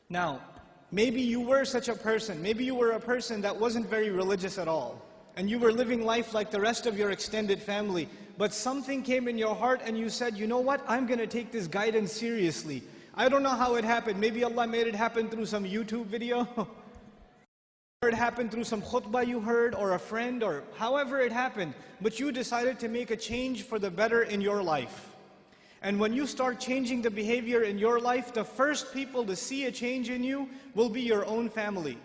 Now, maybe you were such a person. Maybe you were a person that wasn't very religious at all. And you were living life like the rest of your extended family. But something came in your heart and you said, you know what? I'm going to take this guidance seriously. I don't know how it happened. Maybe Allah made it happen through some YouTube video. Or it happened through some khutbah you heard, or a friend, or however it happened. But you decided to make a change for the better in your life. And when you start changing the behavior in your life, the first people to see a change in you will be your own family.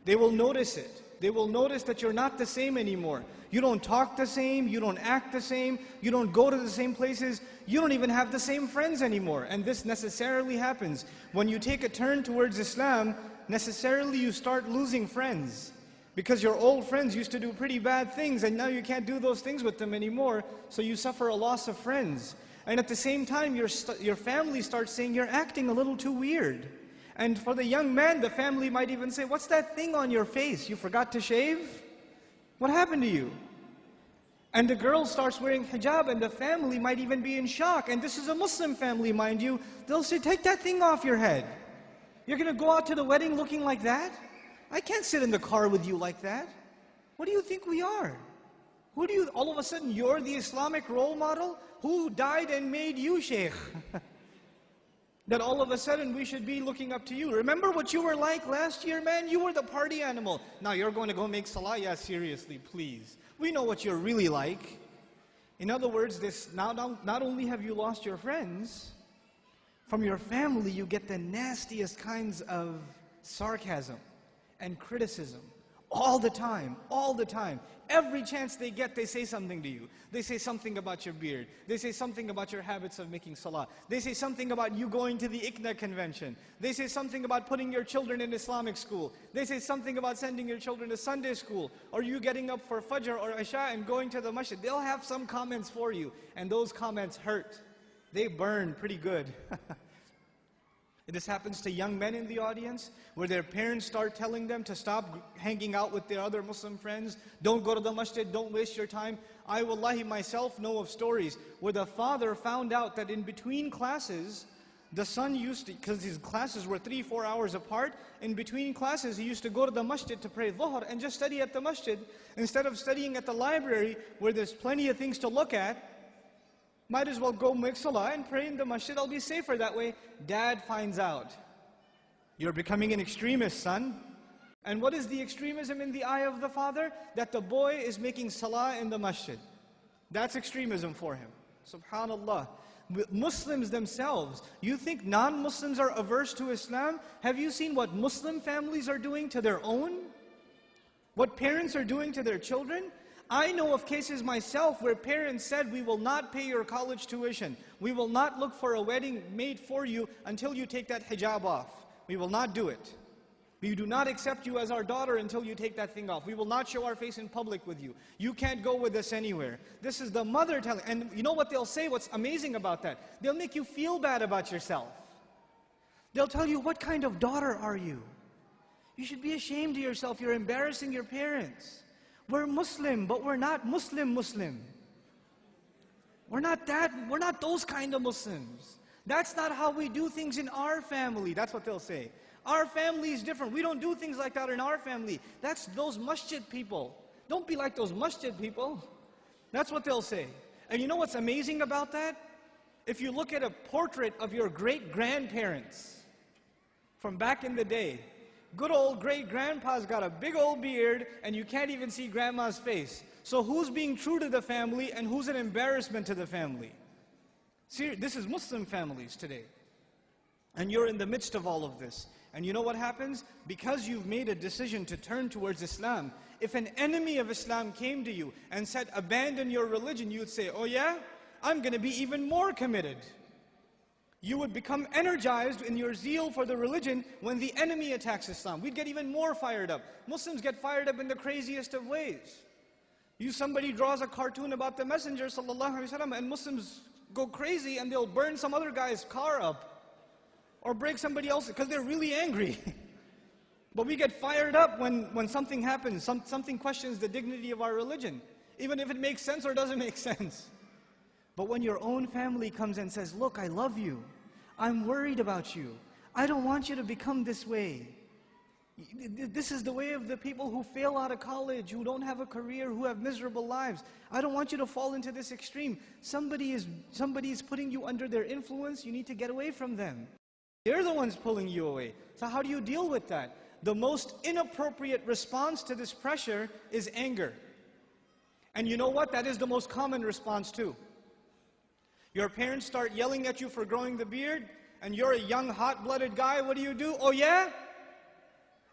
They will notice it. They will notice that you're not the same anymore. You don't talk the same, you don't act the same, you don't go to the same places, you don't even have the same friends anymore. And this necessarily happens. When you take a turn towards Islam, necessarily you start losing friends. Because your old friends used to do pretty bad things and now you can't do those things with them anymore, so you suffer a loss of friends. And at the same time, your family starts saying, you're acting a little too weird. And for the young man, the family might even say, what's that thing on your face? You forgot to shave? What happened to you? And the girl starts wearing hijab and the family might even be in shock. And this is a Muslim family, mind you. They'll say, take that thing off your head. You're going to go out to the wedding looking like that? I can't sit in the car with you like that. What do you think we are? All of a sudden, you're the Islamic role model? Who died and made you Shaykh? That all of a sudden we should be looking up to you. Remember what you were like last year, man? You were the party animal. Now you're going to go make salah? Yeah, seriously, please. We know what you're really like. In other words, not only have you lost your friends, from your family you get the nastiest kinds of sarcasm and criticism. All the time, all the time. Every chance they get, they say something to you. They say something about your beard. They say something about your habits of making salah. They say something about you going to the ICNA convention. They say something about putting your children in Islamic school. They say something about sending your children to Sunday school. Or you getting up for Fajr or Isha and going to the masjid. They'll have some comments for you. And those comments hurt. They burn pretty good. This happens to young men in the audience, where their parents start telling them to stop hanging out with their other Muslim friends. Don't go to the masjid, don't waste your time. I wallahi myself know of stories where the father found out that in between classes, the son used to, because his classes were 3-4 hours apart, in between classes he used to go to the masjid to pray dhuhr and just study at the masjid. Instead of studying at the library where there's plenty of things to look at, might as well go make salah and pray in the masjid. I'll be safer that way. Dad finds out. You're becoming an extremist, son. And what is the extremism in the eye of the father? That the boy is making salah in the masjid. That's extremism for him. Subhanallah. Muslims themselves, you think non-Muslims are averse to Islam? Have you seen what Muslim families are doing to their own? What parents are doing to their children? I know of cases myself where parents said, we will not pay your college tuition. We will not look for a wedding made for you until you take that hijab off. We will not do it. We do not accept you as our daughter until you take that thing off. We will not show our face in public with you. You can't go with us anywhere. This is the mother telling, and you know what they'll say? What's amazing about that? They'll make you feel bad about yourself. They'll tell you, what kind of daughter are you? You should be ashamed of yourself. You're embarrassing your parents. We're Muslim, but we're not Muslim. We're not those kind of Muslims. That's not how we do things in our family. That's what they'll say. Our family is different. We don't do things like that in our family. That's those masjid people. Don't be like those masjid people. That's what they'll say. And you know what's amazing about that? If you look at a portrait of your great-grandparents from back in the day, good old great-grandpa's got a big old beard and you can't even see grandma's face. So who's being true to the family and who's an embarrassment to the family? See, this is Muslim families today. And you're in the midst of all of this. And you know what happens? Because you've made a decision to turn towards Islam, if an enemy of Islam came to you and said, abandon your religion, you'd say, oh yeah? I'm going to be even more committed. You would become energized in your zeal for the religion when the enemy attacks Islam. We'd get even more fired up. Muslims get fired up in the craziest of ways. Somebody draws a cartoon about the Messenger ﷺ and Muslims go crazy and they'll burn some other guy's car up or break somebody else's because they're really angry. But we get fired up when something happens, something questions the dignity of our religion, even if it makes sense or doesn't make sense. But when your own family comes and says, look, I love you, I'm worried about you, I don't want you to become this way. This is the way of the people who fail out of college, who don't have a career, who have miserable lives. I don't want you to fall into this extreme. Somebody is putting you under their influence. You need to get away from them. They're the ones pulling you away. So how do you deal with that? The most inappropriate response to this pressure is anger. And you know what? That is the most common response too. Your parents start yelling at you for growing the beard, and you're a young, hot-blooded guy. What do? Oh yeah?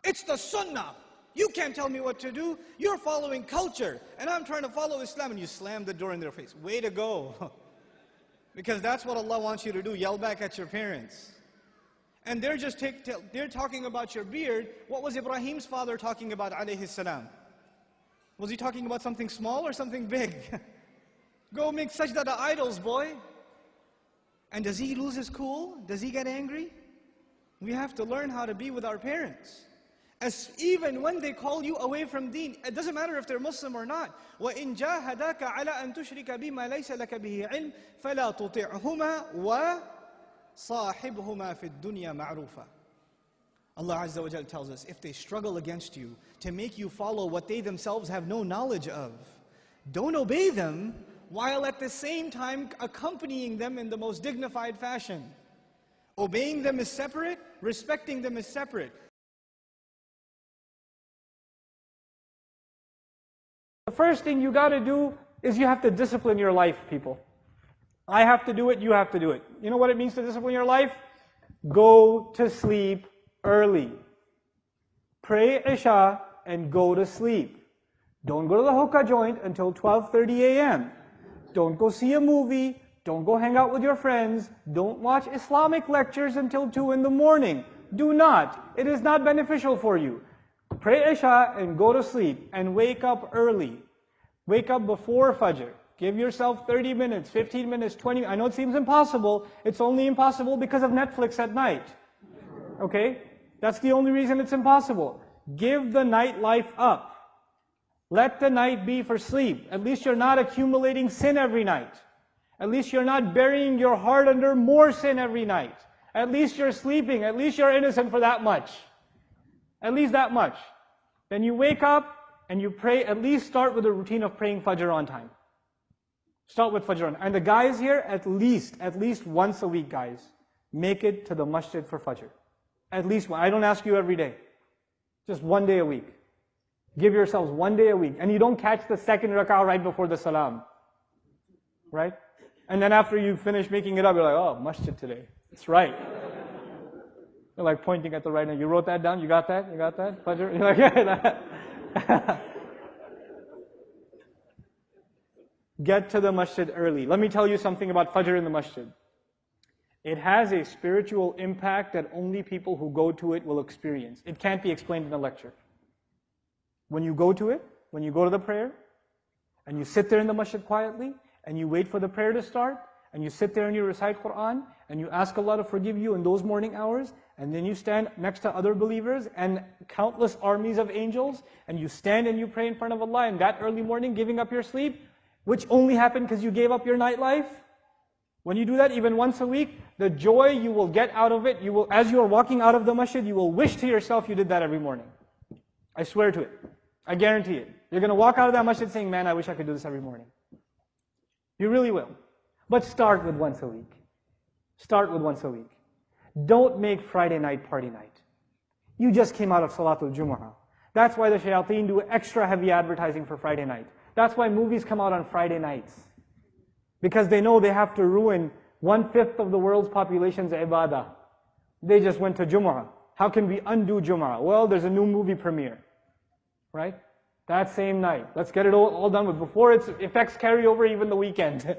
It's the sunnah. You can't tell me what to do. You're following culture, and I'm trying to follow Islam. And you slam the door in their face. Way to go. Because that's what Allah wants you to do. Yell back at your parents. And they're talking about your beard. What was Ibrahim's father talking about, alayhi salam? Was he talking about something small or something big? Go make sajda to idols, boy. And does he lose his cool? Does he get angry? We have to learn how to be with our parents. Even when they call you away from deen, it doesn't matter if they're Muslim or not. وَإِن جَاهَدَاكَ عَلَىٰ أَن تُشْرِكَ بِمَا لَيْسَ لَكَ بِهِ عِلْمٍ فَلَا تُطِعْهُمَا وَصَاحِبْهُمَا فِي الدُّنْيَا مَعْرُوفًا. Allah Azza wa Jal tells us, if they struggle against you to make you follow what they themselves have no knowledge of, don't obey them, while at the same time accompanying them in the most dignified fashion. Obeying them is separate, respecting them is separate. The first thing you got to do is you have to discipline your life, people. I have to do it, you have to do it. You know what it means to discipline your life? Go to sleep early. Pray Isha and go to sleep. Don't go to the hookah joint until 12:30 a.m. Don't go see a movie. Don't go hang out with your friends. Don't watch Islamic lectures until 2 in the morning. Do not. It is not beneficial for you. Pray Isha and go to sleep and wake up early. Wake up before Fajr. Give yourself 30 minutes, 15 minutes, 20 minutes. I know it seems impossible. It's only impossible because of Netflix at night. Okay? That's the only reason it's impossible. Give the nightlife up. Let the night be for sleep. At least you're not accumulating sin every night. At least you're not burying your heart under more sin every night. At least you're sleeping. At least you're innocent for that much. At least that much. Then you wake up and you pray. At least start with a routine of praying Fajr on time. Start with Fajr on time. And the guys here, at least once a week, guys, make it to the masjid for Fajr. At least one. I don't ask you every day. Just one day a week. Give yourselves one day a week. And you don't catch the second rak'ah right before the salam. Right? And then after you finish making it up, you're like, oh, masjid today. That's right. You're like pointing at the right hand. You wrote that down? You got that? You got that? Fajr? You're like, yeah, that. Get to the masjid early. Let me tell you something about Fajr in the masjid. It has a spiritual impact that only people who go to it will experience. It can't be explained in a lecture. When you go to it, when you go to the prayer, and you sit there in the masjid quietly, and you wait for the prayer to start, and you sit there and you recite Quran, and you ask Allah to forgive you in those morning hours, and then you stand next to other believers and countless armies of angels, and you stand and you pray in front of Allah in that early morning, giving up your sleep, which only happened because you gave up your nightlife. When you do that even once a week, the joy you will get out of it, you will, as you are walking out of the masjid, you will wish to yourself you did that every morning. I swear to it. I guarantee it. You're going to walk out of that masjid saying, man, I wish I could do this every morning. You really will. But start with once a week. Start with once a week. Don't make Friday night party night. You just came out of Salatul Jumu'ah. That's why the shayateen do extra heavy advertising for Friday night. That's why movies come out on Friday nights. Because they know they have to ruin 1/5 of the world's population's ibadah. They just went to Jumu'ah. How can we undo Jumu'ah? Well, there's a new movie premiere. Right? That same night. Let's get it all done with before its effects carry over even the weekend.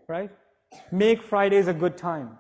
Right? Make Fridays a good time.